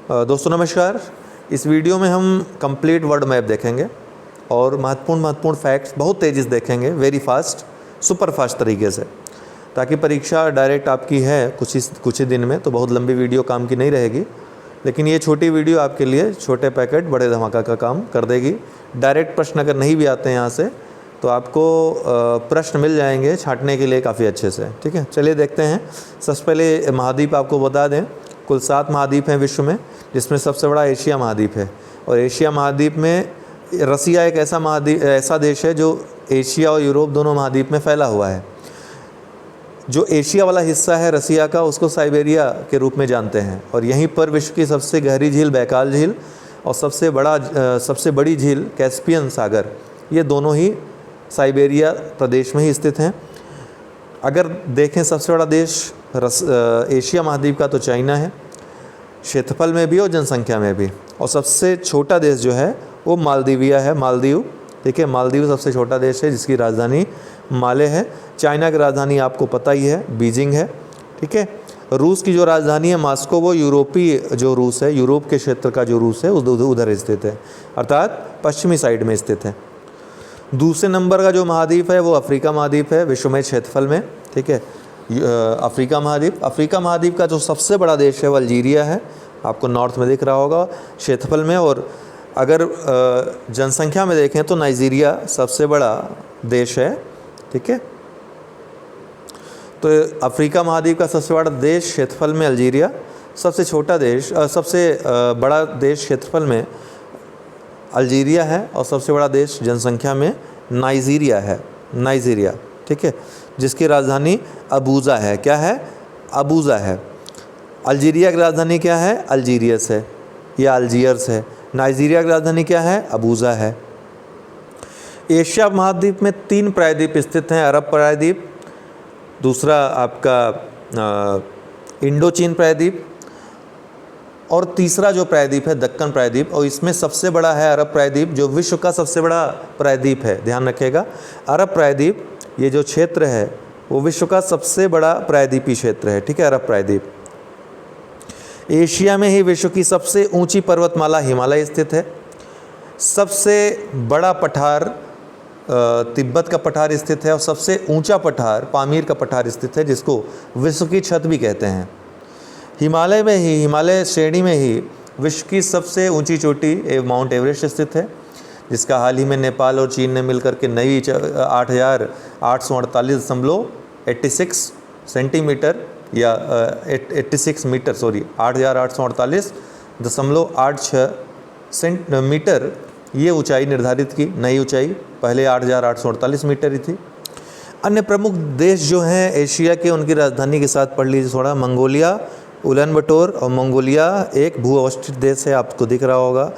दोस्तों नमस्कार। इस वीडियो में हम कंप्लीट वर्ल्ड मैप देखेंगे और महत्वपूर्ण फैक्ट्स बहुत तेज़ी से देखेंगे, वेरी फास्ट, सुपर फास्ट तरीके से, ताकि परीक्षा डायरेक्ट आपकी है कुछ ही दिन में, तो बहुत लंबी वीडियो काम की नहीं रहेगी। लेकिन ये छोटी वीडियो आपके लिए छोटे पैकेट बड़े धमाका का काम कर देगी। डायरेक्ट प्रश्न अगर नहीं भी आते हैं यहाँ से तो आपको प्रश्न मिल जाएंगे छांटने के लिए काफ़ी अच्छे से। ठीक है, चलिए देखते हैं। सबसे पहले महाद्वीप आपको बता दें, कुल 7 महाद्वीप हैं विश्व में, जिसमें सबसे बड़ा एशिया महाद्वीप है। और एशिया महाद्वीप में रसिया एक ऐसा देश है जो एशिया और यूरोप दोनों महाद्वीप में फैला हुआ है। जो एशिया वाला हिस्सा है रसिया का, उसको साइबेरिया के रूप में जानते हैं। और यहीं पर विश्व की सबसे गहरी झील बैकाल झील और सबसे बड़ी झील कैस्पियन सागर, ये दोनों ही साइबेरिया प्रदेश में ही स्थित हैं। अगर देखें सबसे बड़ा देश एशिया महाद्वीप का तो चाइना है, क्षेत्रफल में भी और जनसंख्या में भी। और सबसे छोटा देश जो है वो मालदीविया है, मालदीव। ठीक है, मालदीव सबसे छोटा देश है जिसकी राजधानी माले है। चाइना की राजधानी आपको पता ही है, बीजिंग है। ठीक है, रूस की जो राजधानी है मॉस्को, वो यूरोपीय जो रूस है, यूरोप के क्षेत्र का जो रूस है उधर स्थित है, अर्थात पश्चिमी साइड में स्थित है। दूसरे नंबर का जो महाद्वीप है वो अफ्रीका महाद्वीप है विश्व में क्षेत्रफल में। ठीक है, अफ्रीका महाद्वीप का जो सबसे बड़ा देश है वो अल्जीरिया है, आपको नॉर्थ में दिख रहा होगा क्षेत्रफल में। और अगर जनसंख्या में देखें तो नाइजीरिया सबसे बड़ा देश है। ठीक है, तो अफ्रीका महाद्वीप का सबसे बड़ा देश क्षेत्रफल में अल्जीरिया, सबसे बड़ा देश क्षेत्रफल में अल्जीरिया है, और सबसे बड़ा देश जनसंख्या में नाइजीरिया है, नाइजीरिया। ठीक है, जिसकी राजधानी अबूजा है। क्या है? अबूजा है। अल्जीरिया की राजधानी क्या है? अल्जीरियस है या अल्जीयर्स है। नाइजीरिया की राजधानी क्या है? अबूजा है। एशिया महाद्वीप में 3 प्रायद्वीप स्थित हैं। अरब प्रायद्वीप, दूसरा आपका इंडोचीन प्रायद्वीप, और तीसरा जो प्रायद्वीप है दक्कन प्रायद्वीप। और इसमें सबसे बड़ा है अरब प्रायद्वीप, जो विश्व का सबसे बड़ा प्रायद्वीप है। ध्यान रखिएगा, अरब प्रायद्वीप ये जो क्षेत्र है वो विश्व का सबसे बड़ा प्रायद्वीपीय क्षेत्र है। ठीक है, अरब प्रायद्वीप। एशिया में ही विश्व की सबसे ऊंची पर्वतमाला हिमालय स्थित है। सबसे बड़ा पठार तिब्बत का पठार स्थित है, और सबसे ऊंचा पठार पामीर का पठार स्थित है, जिसको विश्व की छत भी कहते हैं। हिमालय श्रेणी में ही विश्व की सबसे ऊंची चोटी माउंट एवरेस्ट स्थित है, जिसका हाल ही में नेपाल और चीन ने मिलकर के नई 8,848.86 सेंटीमीटर या 86 मीटर 8,848.86 मीटर ये ऊंचाई निर्धारित की, नई ऊंचाई। पहले 8,848 मीटर ही थी। अन्य प्रमुख देश जो हैं एशिया के, उनकी राजधानी के साथ पढ़ लीजिए थोड़ा। मंगोलिया, उलान बटोर, और मंगोलिया एक भू अवस्थित देश है, आपको दिख रहा होगा।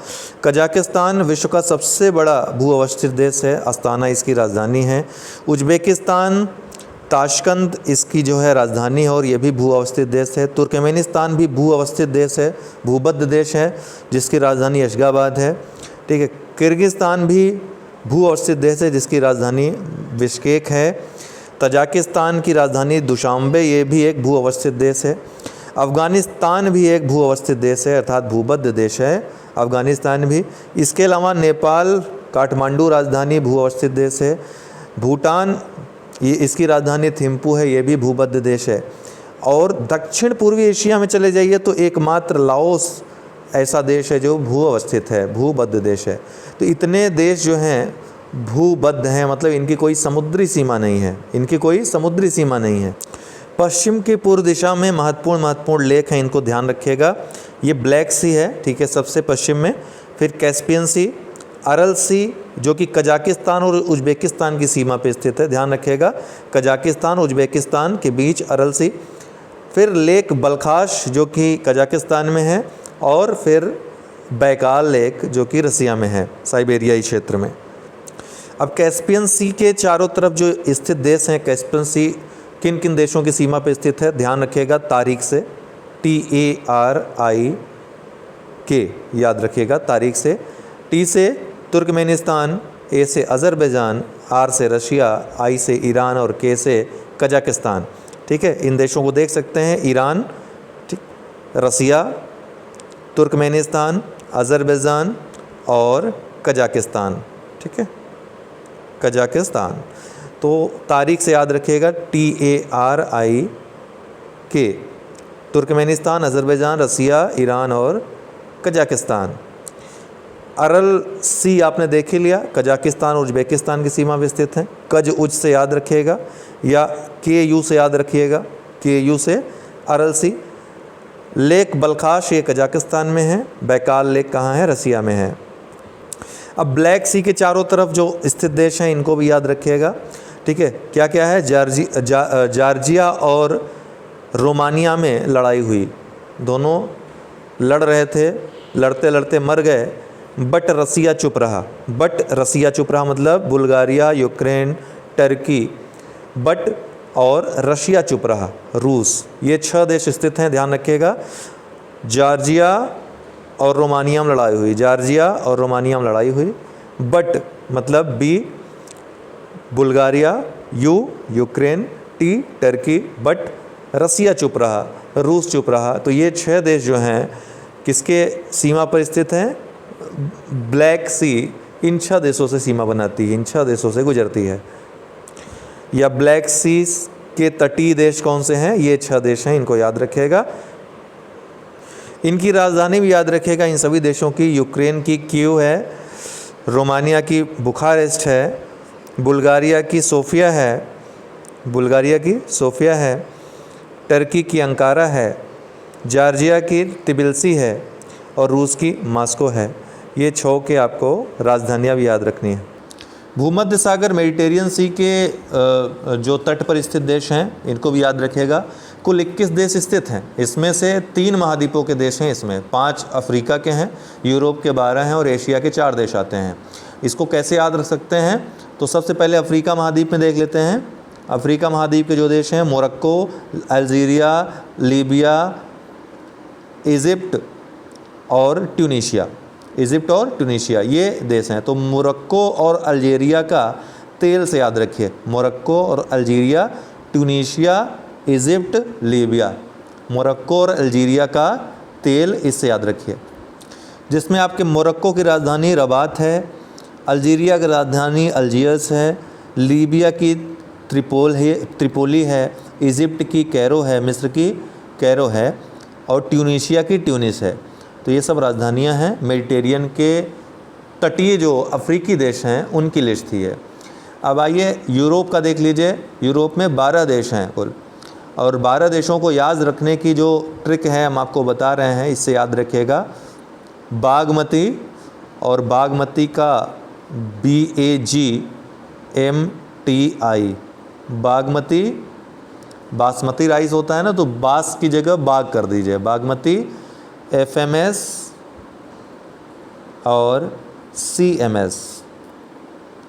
कजाकिस्तान विश्व का सबसे बड़ा भू अवस्थित देश है, अस्ताना इसकी राजधानी है। उज्बेकिस्तान, ताशकंद इसकी जो है राजधानी है, और ये भी भू अवस्थित देश है। तुर्कमेनिस्तान भी भू अवस्थित देश है, भूबद्ध देश है, जिसकी राजधानी अशगाबाद है। ठीक है, किर्गिस्तान भी भू अवस्थित देश है, जिसकी राजधानी बिश्केक है। तजाकिस्तान की राजधानी दुशांबे, ये भी एक भू अवस्थित देश है। अफ़गानिस्तान भी एक भू अवस्थित देश है, अर्थात भूबद्ध देश है अफ़गानिस्तान भी। इसके अलावा नेपाल, काठमांडू राजधानी भू अवस्थित देश है। भूटान, ये इसकी राजधानी थिम्पू है, ये भी भूबद्ध देश है। और दक्षिण पूर्वी एशिया में चले जाइए तो एकमात्र लाओस ऐसा देश है जो भू अवस्थित है, भूबद्ध देश है। तो इतने देश जो हैं भूबद्ध हैं, मतलब इनकी कोई समुद्री सीमा नहीं है, पश्चिम की पूर्व दिशा में महत्वपूर्ण लेक हैं, इनको ध्यान रखिएगा। ये ब्लैक सी है, ठीक है, सबसे पश्चिम में। फिर कैस्पियन सी, अरल सी, जो कि कजाकिस्तान और उज्बेकिस्तान की सीमा पे स्थित है, ध्यान रखिएगा, कजाकिस्तान और उज्बेकिस्तान के बीच अरल सी। फिर लेक बलखाश जो कि कजाकिस्तान में है, और फिर बैकाल लेक जो कि रसिया में है, साइबेरियाई क्षेत्र में। अब कैस्पियन सी के चारों तरफ जो स्थित देश हैं, कैस्पियन सी किन किन देशों की सीमा पर स्थित है, ध्यान रखिएगा। तारीख से, TARIK याद रखिएगा, तारीख से। टी से तुर्कमेनिस्तान, ए से अज़रबैजान, आर से रशिया, आई से ईरान, और के से कजाकिस्तान। ठीक है, इन देशों को देख सकते हैं, ईरान, ठीक, रसिया, तुर्कमेनिस्तान, अज़रबैजान और कजाकिस्तान। ठीक है, कजाकिस्तान। तो तारीख से याद रखिएगा TARIK, तुर्कमेनिस्तान, अज़रबैजान, रसिया, ईरान और कजाकिस्तान। अरल सी आपने देख ही लिया, कजाकिस्तान और उज़्बेकिस्तान की सीमा में स्थित हैं। कज उज से याद रखिएगा या KU से याद रखिएगा, KU से अरल सी। लेक बलखाश ये कजाकिस्तान में है। बैकाल लेक कहाँ है? रसिया में है। अब ब्लैक सी के चारों तरफ जो स्थित देश हैं इनको भी याद रखिएगा। ठीक है, क्या क्या है? जॉर्जिया और रोमानिया में लड़ाई हुई, दोनों लड़ रहे थे, लड़ते लड़ते मर गए, बट रसिया चुप रहा। बट रसिया चुप रहा मतलब बुल्गारिया, यूक्रेन, टर्की, बट और रशिया चुप रहा, रूस। ये 6 देश स्थित हैं, ध्यान रखिएगा। जॉर्जिया और रोमानिया में लड़ाई हुई, जॉर्जिया और रोमानिया में लड़ाई हुई। बट मतलब B Bulgaria, U Ukraine, T Turkey, but Russia चुप रहा, रूस चुप रहा। तो ये 6 देश जो हैं किसके सीमा पर स्थित हैं? ब्लैक सी इन 6 देशों से सीमा बनाती है, इन 6 देशों से गुजरती है। या ब्लैक सी के तटीय देश कौन से हैं? ये 6 देश हैं, इनको याद रखिएगा। इनकी राजधानी भी याद रखिएगा इन सभी देशों की। यूक्रेन की कीव है, रोमानिया की बुखारेस्ट है, बुल्गारिया की सोफिया है, बुल्गारिया की सोफिया है, टर्की की अंकारा है, जॉर्जिया की तिबिलिसी है और रूस की मॉस्को है। ये 6 के आपको राजधानियाँ भी याद रखनी है। भूमध्य सागर मेडिटेरियन सी के जो तट पर स्थित देश हैं इनको भी याद रखिएगा। कुल 21 देश स्थित हैं, इसमें से 3 महाद्वीपों के देश हैं, इसमें 5 अफ्रीका के हैं, यूरोप के 12 हैं और एशिया के 4 देश आते हैं। इसको कैसे याद रख सकते हैं? तो सबसे पहले अफ्रीका महाद्वीप में देख लेते हैं। अफ्रीका महाद्वीप के जो देश हैं मोरक्को, अल्जीरिया, लीबिया, इजिप्ट और ट्यूनीशिया, इजिप्ट और ट्यूनीशिया ये देश हैं। तो मोरक्को और अल्जीरिया का तेल से याद रखिए, मोरक्को और Algeria, Tunisia, Egypt, Libya, Morocco और अल्जीरिया का तेल, इससे याद रखिए। जिसमें आपके मोरक्को की राजधानी रबात है, अल्जीरिया की राजधानी अल्जियर्स है, लीबिया की त्रिपोली है, इजिप्ट की कैरो है, मिस्र की कैरो है और ट्यूनीशिया की ट्यूनिस है। तो ये सब राजधानियां हैं। मेडिटेरियन के तटीय जो अफ्रीकी देश हैं उनकी लिस्ट थी है। अब आइए यूरोप का देख लीजिए। यूरोप में 12 देश हैं कुल, और 12 देशों को याद रखने की जो ट्रिक है हम आपको बता रहे हैं, इससे याद रखिएगा। बागमती, और बागमती का BAGMTI, बागमती, बासमती राइस होता है ना, तो बास की जगह बाग कर दीजिए, बागमती, FMS और CMS,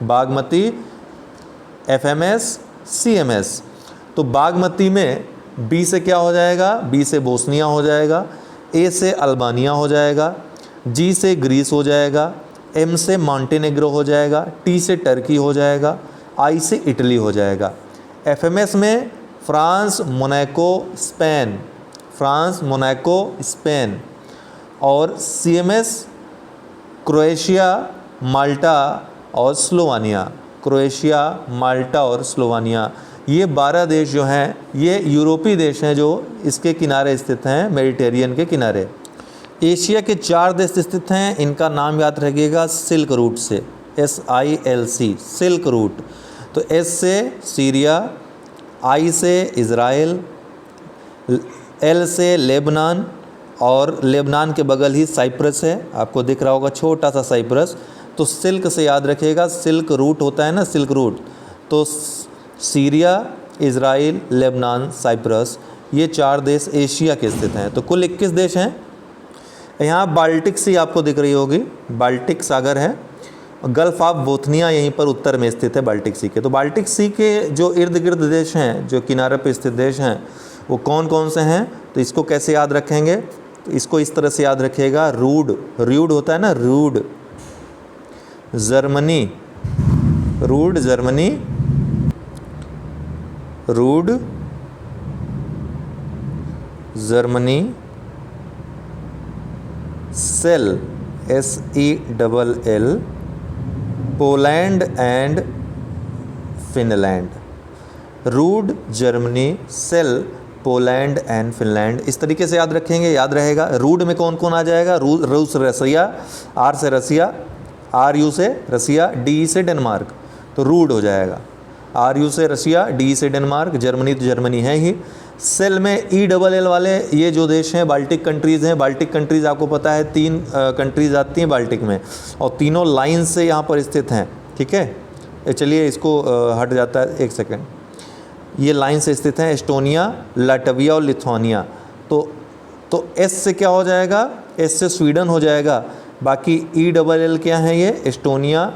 बागमती, FMS, CMS। तो बागमती में B से क्या हो जाएगा? B से बोस्निया हो जाएगा, A से अल्बानिया हो जाएगा, G से ग्रीस हो जाएगा, M से मॉन्टेनेग्रो हो जाएगा, T से टर्की हो जाएगा, I से इटली हो जाएगा। FMS में France, Monaco, Spain, France, Monaco, Spain, और CMS क्रोएशिया, माल्टा और स्लोवानिया, क्रोएशिया, माल्टा और स्लोवानिया। ये 12 देश जो हैं ये यूरोपीय देश हैं जो इसके किनारे स्थित हैं, मेडिटेरियन के किनारे। एशिया के 4 देश स्थित हैं, इनका नाम याद रखिएगा सिल्क रूट से, SILC, सिल्क रूट। तो S से सीरिया, I से इज़राइल, L से लेबनान, और लेबनान के बगल ही साइप्रस है, आपको दिख रहा होगा छोटा सा साइप्रस। तो सिल्क से याद रखिएगा, सिल्क रूट होता है ना, सिल्क रूट। तो सीरिया, इज़राइल, लेबनान, साइप्रस, ये 4 देश एशिया के स्थित हैं। तो कुल 21 देश हैं। यहाँ बाल्टिक सी आपको दिख रही होगी, बाल्टिक सागर है, गल्फ ऑफ बोथनिया यहीं पर उत्तर में स्थित है बाल्टिक सी के। तो बाल्टिक सी के जो इर्द गिर्द देश हैं, जो किनारे पर स्थित देश हैं, वो कौन कौन से हैं? तो इसको कैसे याद रखेंगे? तो इसको इस तरह से याद रखिएगा, रूड, र्यूड होता है ना, rude, Germany, rude Germany, rude Germany, sell SELL, Poland and Finland. Rude Germany, sell Poland and Finland. इस तरीके से याद रखेंगे, याद रहेगा। रूड में कौन कौन आ जाएगा? रूस रसिया, R से रसिया, RU से रसिया, DE से डेनमार्क, तो रूड हो जाएगा। RU से रसिया, DE से डेनमार्क, जर्मनी तो जर्मनी है ही। सेल में ELL वाले ये जो देश हैं बाल्टिक कंट्रीज़ हैं। बाल्टिक कंट्रीज़ आपको पता है 3 कंट्रीज़ आती हैं बाल्टिक में, और तीनों लाइन से यहाँ पर स्थित हैं। ठीक है, चलिए इसको हट जाता है, एक सेकेंड। ये लाइन से स्थित हैं, एस्टोनिया, लाटविया और लिथुआनिया। तो S से क्या हो जाएगा? S से स्वीडन हो जाएगा। बाकी ELL क्या है? ये एस्टोनिया,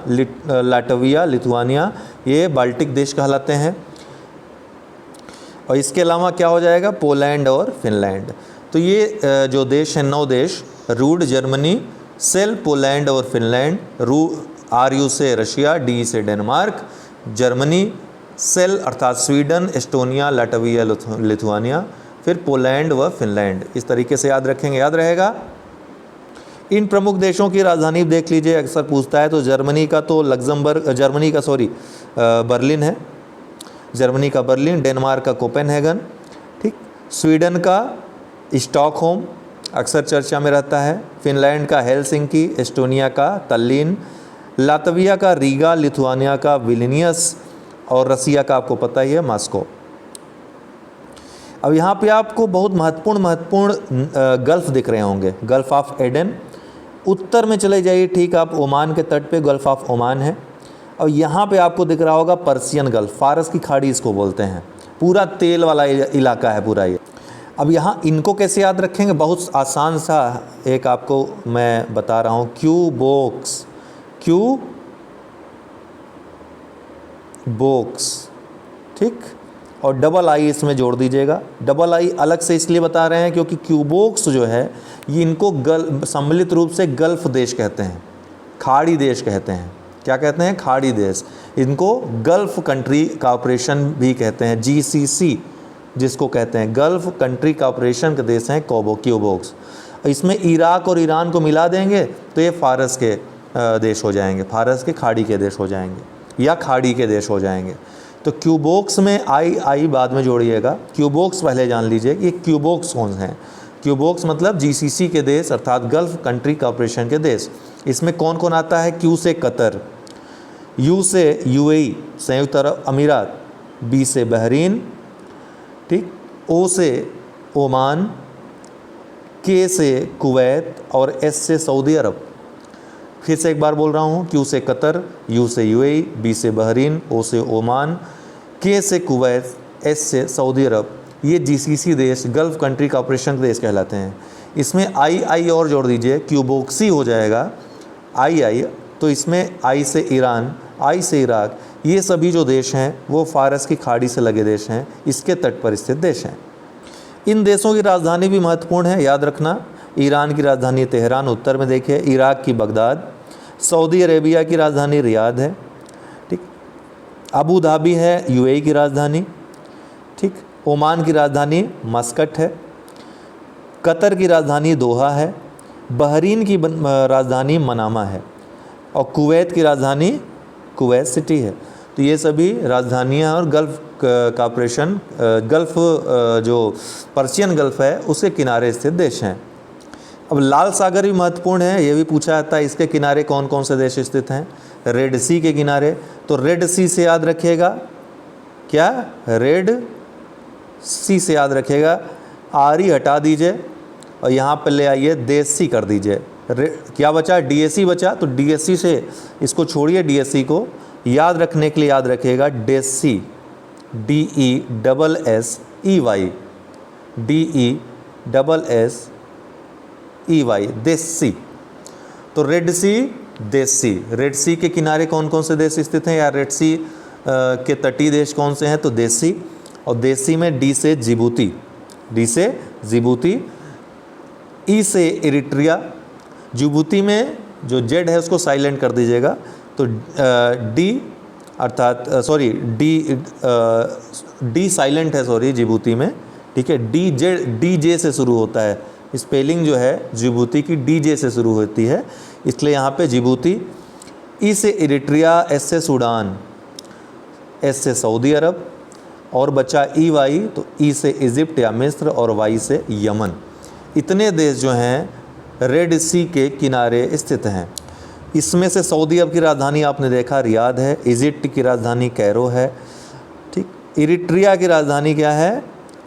लाटविया, लिथुआनिया, ये बाल्टिक देश कहलाते हैं। और इसके अलावा क्या हो जाएगा? पोलैंड और फिनलैंड। तो ये जो देश हैं 9 देश, रूड जर्मनी, सेल पोलैंड और फिनलैंड, RU से रशिया, DE से डेनमार्क, जर्मनी, सेल अर्थात स्वीडन, एस्टोनिया, लाटविया, लिथुआनिया, फिर पोलैंड व फिनलैंड। इस तरीके से याद रखेंगे, याद रहेगा। इन प्रमुख देशों की राजधानी देख लीजिए, अक्सर पूछता है। तो जर्मनी का तो बर्लिन है, जर्मनी का बर्लिन, डेनमार्क का कोपेनहेगन, ठीक, स्वीडन का स्टॉकहोम अक्सर चर्चा में रहता है, फिनलैंड का हेलसिंकी, एस्टोनिया का तल्लीन, लातविया का रीगा, लिथुआनिया का विलिनियस, और रसिया का आपको पता ही है मॉस्को। अब यहाँ पे आपको बहुत महत्वपूर्ण गल्फ़ दिख रहे होंगे। गल्फ़ ऑफ एडन, उत्तर में चले जाइए, ठीक, आप ओमान के तट पे गल्फ़ ऑफ ओमान है। और यहाँ पे आपको दिख रहा होगा पर्सियन गल्फ़, फारस की खाड़ी इसको बोलते हैं। पूरा तेल वाला इलाका है पूरा ये। अब यहाँ इनको कैसे याद रखेंगे? बहुत आसान सा एक आपको मैं बता रहा हूँ, क्यूबोक्स, ठीक, और डबल आई इसमें जोड़ दीजिएगा। डबल आई अलग से इसलिए बता रहे हैं क्योंकि क्यूबोक्स जो है ये इनको सम्मिलित रूप से गल्फ़ देश कहते हैं, खाड़ी देश कहते हैं। क्या कहते हैं? खाड़ी देश। इनको गल्फ़ कंट्री कॉपरेशन भी कहते हैं, GCC जिसको कहते हैं, गल्फ़ कंट्री कॉपरेशन के देश हैं क्यूबोक्स। इसमें इराक और ईरान को मिला देंगे तो ये फारस के देश हो जाएंगे, फारस के खाड़ी के देश हो जाएंगे या खाड़ी के देश हो जाएंगे। तो क्यूबोक्स में आई बाद में जोड़िएगा, क्यूबोक्स पहले जान लीजिए कि क्यूबोक्स कौन हैं। क्यूबोक्स मतलब GCC के देश अर्थात गल्फ़ कंट्री कॉपरेशन के देश। इसमें कौन कौन आता है? Q से कतर, U से UAE संयुक्त अरब अमीरात, B से बहरीन, ठीक, O से ओमान, K से कुवैत और S से सऊदी अरब। फिर से एक बार बोल रहा हूँ, Q से कतर, U से UAE, B से बहरीन, O से ओमान, K से कुवैत, S से सऊदी अरब। ये GCC देश गल्फ़ कंट्री कॉपरेशन के देश कहलाते हैं। इसमें आई और जोड़ दीजिए, क्यूबोक्सी हो जाएगा आई। तो इसमें I से ईरान, I से इराक, ये सभी जो देश हैं वो फारस की खाड़ी से लगे देश हैं, इसके तट पर स्थित देश हैं। इन देशों की राजधानी भी महत्वपूर्ण है, याद रखना। ईरान की राजधानी तेहरान उत्तर में देखिए, इराक की बगदाद, सऊदी अरेबिया की राजधानी रियाद है, ठीक, अबू धाबी है UAE की राजधानी, ठीक, ओमान की राजधानी मस्कट है, कतर की राजधानी दोहा है, बहरीन की राजधानी मनामा है, और कुवैत की राजधानी कुवैत सिटी है। तो ये सभी राजधानियाँ और गल्फ़ कॉपरेशन, गल्फ़ जो पर्शियन गल्फ़ है उसके किनारे स्थित देश हैं। अब लाल सागर भी महत्वपूर्ण है, ये भी पूछा जाता है, इसके किनारे कौन कौन से देश स्थित हैं? रेड सी के किनारे। तो रेड सी से याद रखिएगा, क्या? रेड सी से याद रखिएगा, आरी हटा दीजिए और यहाँ पर ले आइए देसी कर दीजिए। क्या बचा? DSC बचा, तो DSC से इसको छोड़िए, DSC को याद रखने के लिए याद रखिएगा डेसी, DESSEY, देसी। तो रेड सी, देसी। रेड सी के किनारे कौन कौन से देश स्थित हैं या रेड सी के तटीय देश कौन से हैं? तो देसी, और देसी में D से जिबूती, E से इरिट्रिया। जिबूती में जो Z है उसको साइलेंट कर दीजिएगा, तो D साइलेंट है, जिबूती में, ठीक है। DJ से शुरू होता है, स्पेलिंग जो है जिबूती की DJ से शुरू होती है, इसलिए यहाँ पे जिबूती। ई से इरिट्रिया, एस से सूडान, एस से सऊदी अरब, और बचा EY तो ई से इजिप्ट या मिस्र और वाई से यमन। इतने देश जो हैं रेड सी के किनारे स्थित हैं। इसमें से सऊदी अरब की राजधानी आपने देखा रियाद है, इजिप्ट की राजधानी कैरो है, ठीक। इरिट्रिया की राजधानी क्या है?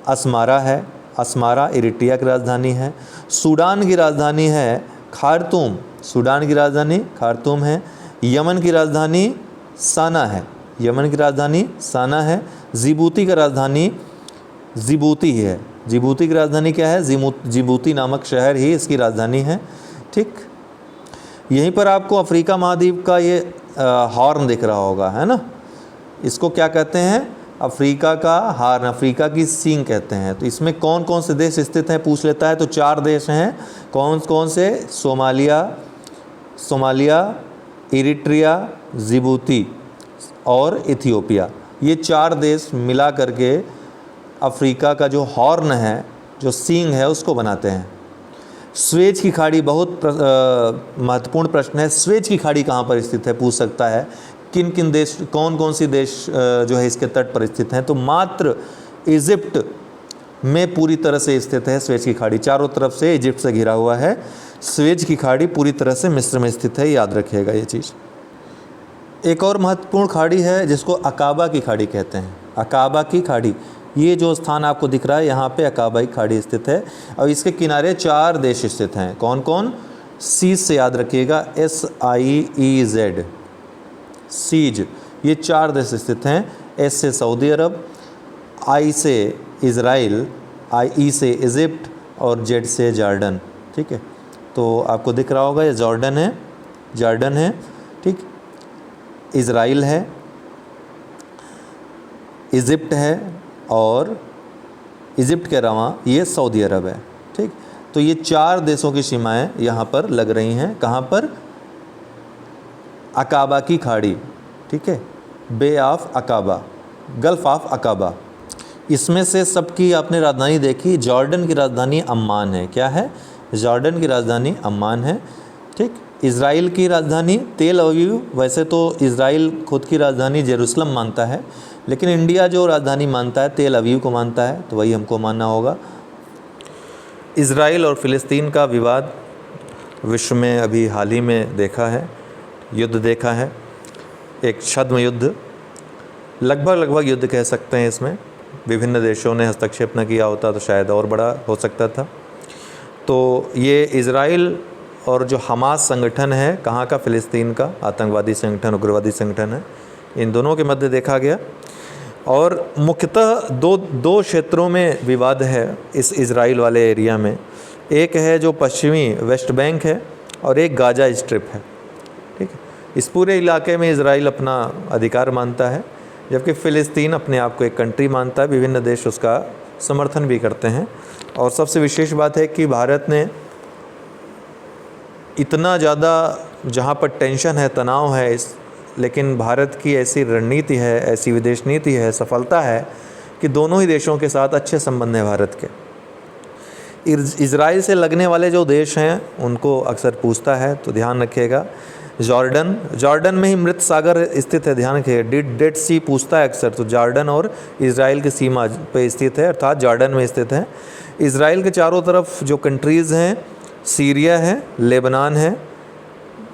अस्मारा है, अस्मारा इरिट्रिया की राजधानी है। सूडान की राजधानी है खार्तूम, सूडान की राजधानी खार्तूम है। यमन की राजधानी साना है, यमन की राजधानी साना है। जिबूती की राजधानी जिबूती है, जिबूती की राजधानी क्या है? जिबूती नामक शहर ही इसकी राजधानी है, ठीक। यहीं पर आपको अफ्रीका महाद्वीप का ये हॉर्न दिख रहा होगा, है ना। इसको क्या कहते हैं? अफ्रीका का हॉर्न, अफ्रीका की सींग कहते हैं। तो इसमें कौन कौन से देश स्थित हैं पूछ लेता है, तो 4 देश हैं। कौन कौन से? सोमालिया, इरिट्रिया, जिबूती और इथियोपिया। ये 4 देश मिला करके अफ्रीका का जो हॉर्न है, जो सींग है, उसको बनाते हैं। स्वेज की खाड़ी बहुत महत्वपूर्ण प्रश्न है। स्वेज की खाड़ी कहाँ पर स्थित है पूछ सकता है। किन किन देश, कौन कौन सी देश जो है इसके तट पर स्थित हैं, तो मात्र इजिप्ट में पूरी तरह से स्थित है स्वेज की खाड़ी। चारों तरफ से इजिप्ट से घिरा हुआ है। स्वेज की खाड़ी पूरी तरह से मिस्र में स्थित है, याद रखिएगा ये चीज़। एक और महत्वपूर्ण खाड़ी है जिसको अकाबा की खाड़ी कहते हैं। अकाबा की खाड़ी, ये जो स्थान आपको दिख रहा है यहाँ पे अकाबा की खाड़ी स्थित है और इसके किनारे 4 देश स्थित हैं। कौन कौन? सीज से याद रखिएगा, SIEZ, सीज। ये 4 देश स्थित हैं। S से सऊदी अरब, I से इज़राइल, IE से इजिप्ट और Z से जॉर्डन, ठीक है। तो आपको दिख रहा होगा ये जॉर्डन है, ठीक। इज़राइल है, इजिप्ट है और इजिप्ट के अलावा ये सऊदी अरब है, ठीक। तो ये 4 देशों की सीमाएं यहाँ पर लग रही हैं। कहाँ पर? अकाबा की खाड़ी, ठीक है, bay of Aqaba, gulf of Aqaba. इसमें से सबकी आपने राजधानी देखी। जॉर्डन की राजधानी अम्मान है। क्या है? जॉर्डन की राजधानी अम्मान है, ठीक। इज़राइल की राजधानी तेल अवीव। वैसे तो इज़राइल खुद की राजधानी जेरूसलम मानता है, लेकिन इंडिया जो राजधानी मानता है तेल अवीव को मानता है, तो वही हमको मानना होगा। इज़राइल और फ़िलिस्तीन का विवाद विश्व में अभी हाल ही में देखा है, युद्ध देखा है, एक छद्म युद्ध, लगभग युद्ध कह सकते हैं। इसमें विभिन्न देशों ने हस्तक्षेप न किया होता तो शायद और बड़ा हो सकता था। तो ये इज़राइल और जो हमास संगठन है, कहाँ का? फ़िलिस्तीन का आतंकवादी संगठन, उग्रवादी संगठन है, इन दोनों के मध्य देखा गया। और मुख्यतः दो क्षेत्रों में विवाद है इस इज़राइल वाले एरिया में। एक है जो पश्चिमी वेस्ट बैंक है और एक गाजा स्ट्रिप है, ठीक है। इस पूरे इलाके में इज़राइल अपना अधिकार मानता है, जबकि फ़िलिस्तीन अपने आप को एक कंट्री मानता है। विभिन्न देश उसका समर्थन भी करते हैं। और सबसे विशेष बात है कि भारत ने इतना ज़्यादा, जहाँ पर टेंशन है, तनाव है, लेकिन भारत की ऐसी रणनीति है, ऐसी विदेश नीति है, सफलता है कि दोनों ही देशों के साथ अच्छे संबंध हैं भारत के। इज़राइल से लगने वाले जो देश हैं उनको अक्सर पूछता है, तो ध्यान रखिएगा। जॉर्डन में ही मृत सागर स्थित है, ध्यान रखिएगा। डेड सी पूछता है अक्सर, तो जॉर्डन और इज़राइल की सीमा पे स्थित है, अर्थात जॉर्डन में स्थित है। इज़राइल के चारों तरफ जो कंट्रीज़ हैं, सीरिया है, लेबनान है,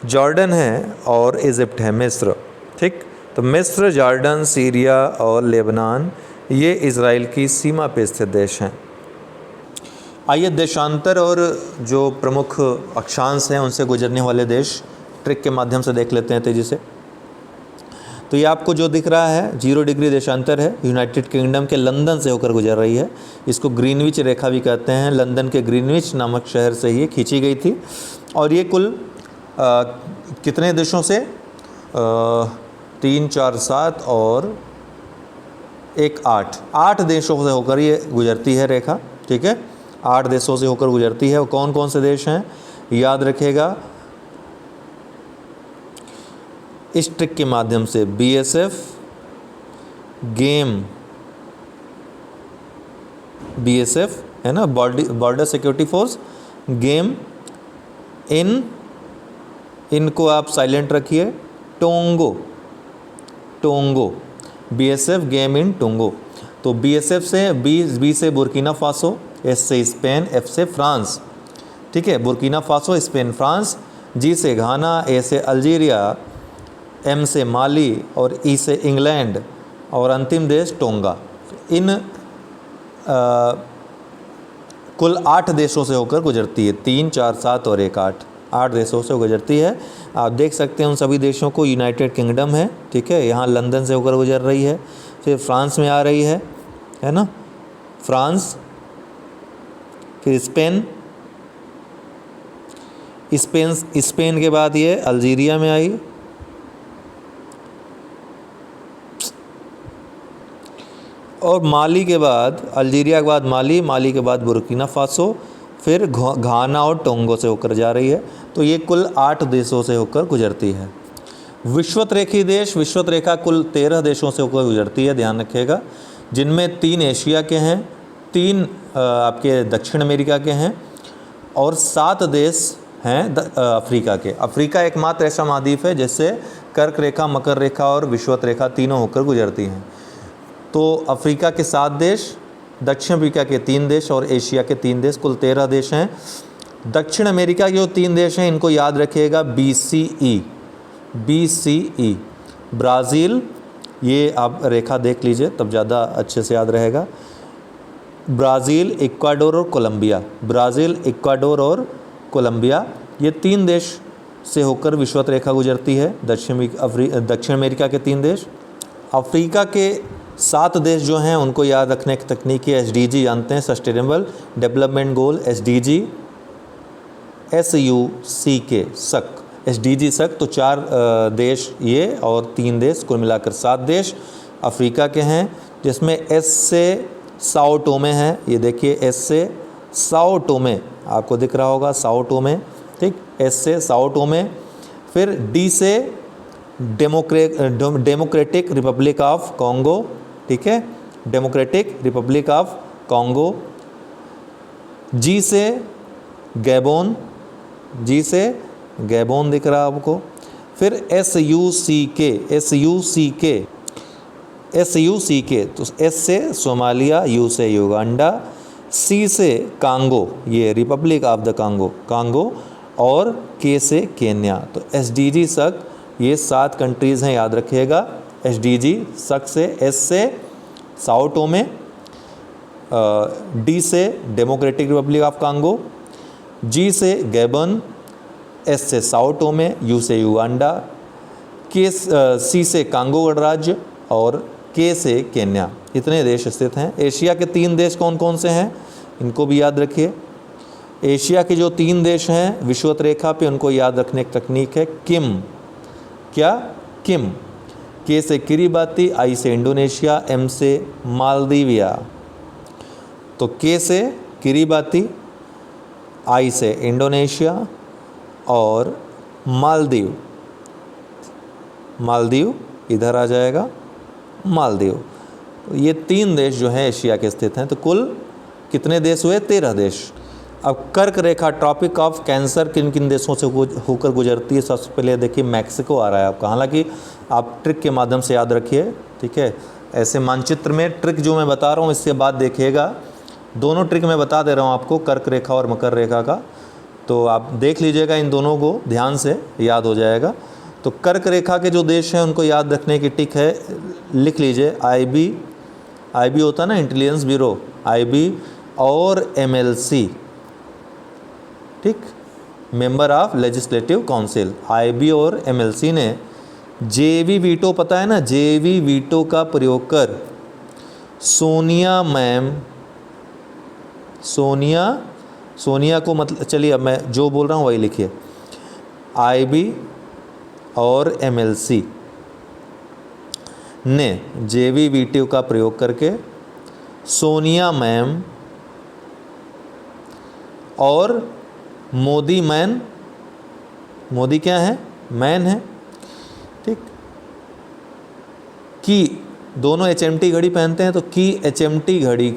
जॉर्डन है और इजिप्ट है, मिस्र, ठीक। तो मिस्र, जॉर्डन, सीरिया और लेबनान ये इज़राइल की सीमा पे स्थित देश हैं। आइए देशांतर और जो प्रमुख अक्षांश हैं उनसे गुजरने वाले देश ट्रिक के माध्यम से देख लेते हैं तेज़ी से। तो ये आपको जो दिख रहा है 0 डिग्री देशांतर है, यूनाइटेड किंगडम के लंदन से होकर गुजर रही है। इसको ग्रीनविच रेखा भी कहते हैं। लंदन के ग्रीनविच नामक शहर से ये खींची गई थी। और ये कुल कितने देशों से? 3, 4, 7 और 1, 8 देशों से होकर ये गुजरती है रेखा, ठीक है। 8 देशों से होकर गुजरती है। और कौन कौन से देश हैं याद रखिएगा इस ट्रिक के माध्यम से। BSF, गेम, BSF है ना, border security force, game in, इनको आप साइलेंट रखिए, टोंगो, टोंगो, बीएसएफ गेम इन टोंगो। तो बीएसएफ से बी से बुर्किना फासो, एस से स्पेन, एफ से फ्रांस, ठीक है, बुर्किना फासो, स्पेन, फ्रांस। जी से घाना, ए से अल्जीरिया, एम से माली और ई से इंग्लैंड और अंतिम देश टोंगा। इन कुल 8 देशों से होकर गुजरती है, 3, 4, 7 और 1, 8 देशों से गुजरती है। आप देख सकते हैं उन सभी देशों को, यूनाइटेड किंगडम है, ठीक है, यहाँ लंदन से होकर गुजर रही है, फिर फ्रांस में आ रही है ना, फ्रांस, फिर स्पेन, स्पेन के बाद ये अल्जीरिया में आई, और माली के बाद, अल्जीरिया के बाद माली, माली के बाद बुर्किना फासो, फिर घाना और टोंगो से होकर जा रही है। तो ये कुल 8 देशों से होकर गुजरती है। विषुवत-रेखी देश, विषुवत रेखा कुल 13 देशों से होकर गुजरती है, ध्यान रखिएगा, जिनमें 3 एशिया के हैं, 3 आपके दक्षिण अमेरिका के हैं और 7 देश हैं अफ्रीका के। अफ्रीका एकमात्र ऐसा महाद्वीप है जिससे कर्क रेखा, मकर रेखा और विषुवत रेखा तीनों होकर गुजरती हैं। तो अफ्रीका के 7 देश, दक्षिण अफ्रीका के 3 देश और एशिया के 3 देश, कुल 13 देश हैं। दक्षिण अमेरिका के जो 3 देश हैं इनको याद रखिएगा, BCE, ब्राज़ील, ये आप रेखा देख लीजिए तब ज़्यादा अच्छे से याद रहेगा, ब्राज़ील, इक्वाडोर और कोलंबिया, ब्राज़ील, इक्वाडोर और कोलंबिया, ये 3 देश से होकर विषुवत रेखा गुजरती है, दक्षिण अमेरिका के 3 देश। अफ्रीका के 7 देश जो हैं उनको याद रखने की तकनीक है, SDG जानते हैं, sustainable development goal, SDG, SUCK, सक, SDG सक। तो 4 देश ये और 3 देश, कुल मिलाकर 7 देश अफ्रीका के हैं, जिसमें S से साओ टोमे है, ये देखिए S से साओ टोमे, आपको दिख रहा होगा साओ टोमे, ठीक, S से साओ टोमे। फिर D से डेमोक्रेटिक रिपब्लिक ऑफ कॉन्गो, ठीक है, democratic Republic of Congo. G से गैबोन, G से गैबोन दिख रहा है आपको। फिर SUCK, तो S से सोमालिया, U से युगांडा, C से कांगो, ये रिपब्लिक ऑफ द कांगो, और K से केन्या। तो SDG सक, ये 7 कंट्रीज़ हैं, याद रखिएगा। SDG सक से, S से साओ टोमे, D से democratic Republic of Congo, G से गैबन, S से साओ टोमे, U से युगांडा, C से कांगो गणराज्य और K से केन्या। इतने देश स्थित हैं। एशिया के 3 देश कौन कौन से हैं इनको भी याद रखिए। एशिया के जो 3 देश हैं विषुवत रेखा पे, उनको याद रखने की तकनीक है किम, क्या, किम। K से किरिबाती, I से इंडोनेशिया, M से मालदीविया। तो K से किरिबाती, I से इंडोनेशिया और मालदीव इधर आ जाएगा, मालदीव। तो ये 3 देश जो हैं एशिया के स्थित हैं। तो कुल कितने देश हुए, 13 देश। अब कर्क रेखा, ट्रॉपिक ऑफ कैंसर किन किन देशों से होकर गुजरती है। सबसे पहले देखिए मैक्सिको आ रहा है आपका, हालांकि आप ट्रिक के माध्यम से याद रखिए, ठीक है। ऐसे मानचित्र में ट्रिक जो मैं बता रहा हूँ इसके बाद देखिएगा, दोनों ट्रिक मैं बता दे रहा हूँ आपको, कर्क रेखा और मकर रेखा का, तो आप देख लीजिएगा, इन दोनों को ध्यान से याद हो जाएगा। तो कर्क रेखा के जो देश हैं उनको याद रखने की टिक है, लिख लीजिए, IB होता है ना, इंटेलिजेंस ब्यूरो, IB और MLC, ठीक, member of legislative council. IB और MLC ने JV वीटो, पता है ना, JV वीटो का प्रयोग कर सोनिया को, मतलब चलिए अब मैं जो बोल रहा हूँ वही लिखिए, IB और MLC ने JV वीटो का प्रयोग करके सोनिया मैम और मोदी मैन, मोदी क्या है, मैन है, ठीक, की, दोनों HMT घड़ी पहनते हैं, तो की HMT घड़ी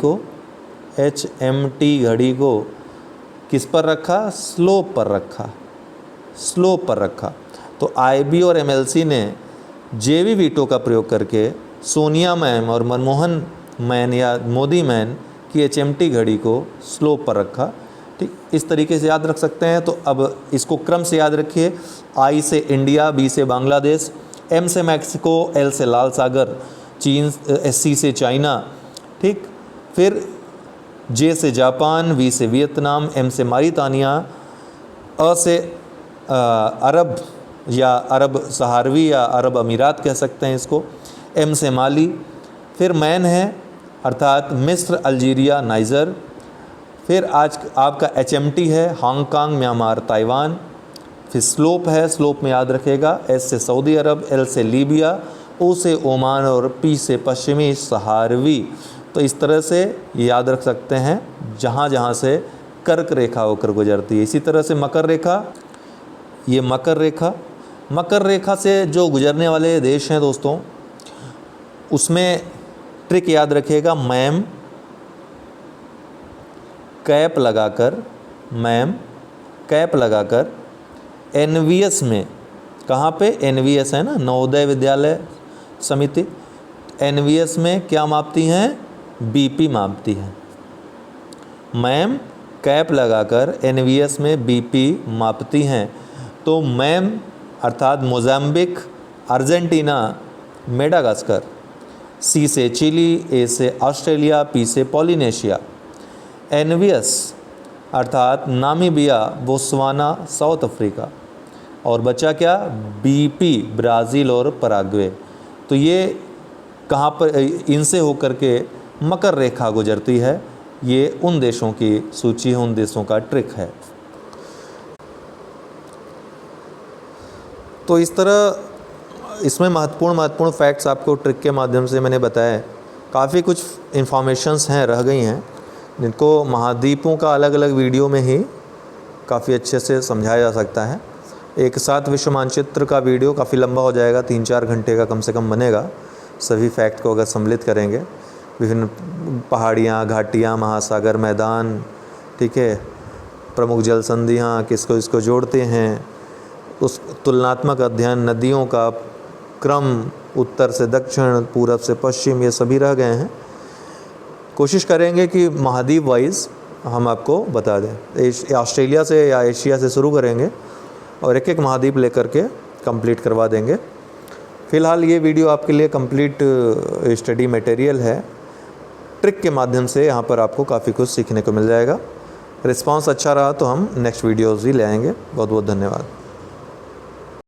को किस पर रखा? स्लोप पर रखा, स्लोप पर रखा। तो आईबी और एमएलसी ने जेवी वीटो का प्रयोग करके सोनिया मैम और मनमोहन मैन या मोदी मैन की एचएमटी घड़ी को स्लोप पर रखा। ठीक, इस तरीके से याद रख सकते हैं। तो अब इसको क्रम से याद रखिए। आई से इंडिया, बी से बांग्लादेश, एम से मैक्सिको, एल से लाल सागर, चीन, सी से चाइना, ठीक, फिर जे से जापान, वी से वियतनाम, एम से मारितानिया, अ से अरब या अरब सहारवी या अरब अमीरात कह सकते हैं इसको, एम से माली, फिर मैन है अर्थात मिस्र, अल्जीरिया, नाइजर, फिर आज आपका एचएमटी है हांगकांग, म्यांमार, ताइवान, फिर स्लोप है, स्लोप में याद रखेगा एस से सऊदी अरब, एल से लीबिया, ओ से ओमान और पी से पश्चिमी सहारवी। तो इस तरह से ये याद रख सकते हैं जहाँ जहाँ से कर्क रेखा होकर गुजरती है। इसी तरह से मकर रेखा, ये मकर रेखा, मकर रेखा से जो गुजरने वाले देश हैं दोस्तों, उसमें ट्रिक याद रखिएगा। मैम कैप लगाकर, मैम कैप लगाकर एनवीएस में, कहाँ पे? एनवीएस है ना, नवोदय विद्यालय समिति, एनवीएस में क्या मापती हैं? बीपी मापती हैं। मैम कैप लगाकर एनवीएस में बीपी मापती हैं। तो मैम अर्थात मोज़ाम्बिक, अर्जेंटीना, मेडागास्कर, सी से चिली, ए से ऑस्ट्रेलिया, पी से पोलिनेशिया, एनवीएस अर्थात नामीबिया, बोत्सवाना, साउथ अफ्रीका, और बचा क्या? बीपी, ब्राज़ील और पराग्वे। तो ये कहाँ पर इनसे होकर के मकर रेखा गुजरती है। ये उन देशों की सूची है, उन देशों का ट्रिक है। तो इस तरह इसमें महत्वपूर्ण फैक्ट्स आपको ट्रिक के माध्यम से मैंने बताया। काफ़ी कुछ इन्फॉर्मेशंस हैं, रह गई हैं, जिनको महाद्वीपों का अलग अलग वीडियो में ही काफ़ी अच्छे से समझाया जा सकता है। एक साथ विश्व मानचित्र का वीडियो काफ़ी लंबा हो जाएगा, 3-4 घंटे का कम से कम बनेगा, सभी फैक्ट को अगर सम्मिलित करेंगे। विभिन्न पहाड़ियाँ, घाटियाँ, महासागर, मैदान, ठीक है, प्रमुख जल संधियाँ किसको इसको जोड़ते हैं, उस तुलनात्मक अध्ययन, नदियों का क्रम, उत्तर से दक्षिण, पूरब से पश्चिम, ये सभी रह गए हैं। कोशिश करेंगे कि महाद्वीप वाइज हम आपको बता दें। ऑस्ट्रेलिया से या एशिया से शुरू करेंगे और एक एक महाद्वीप लेकर के कंप्लीट करवा देंगे। फ़िलहाल ये वीडियो आपके लिए कंप्लीट स्टडी मटेरियल है। ट्रिक के माध्यम से यहाँ पर आपको काफ़ी कुछ सीखने को मिल जाएगा। रिस्पांस अच्छा रहा तो हम नेक्स्ट वीडियोज़ भी ले आएंगे। बहुत बहुत धन्यवाद।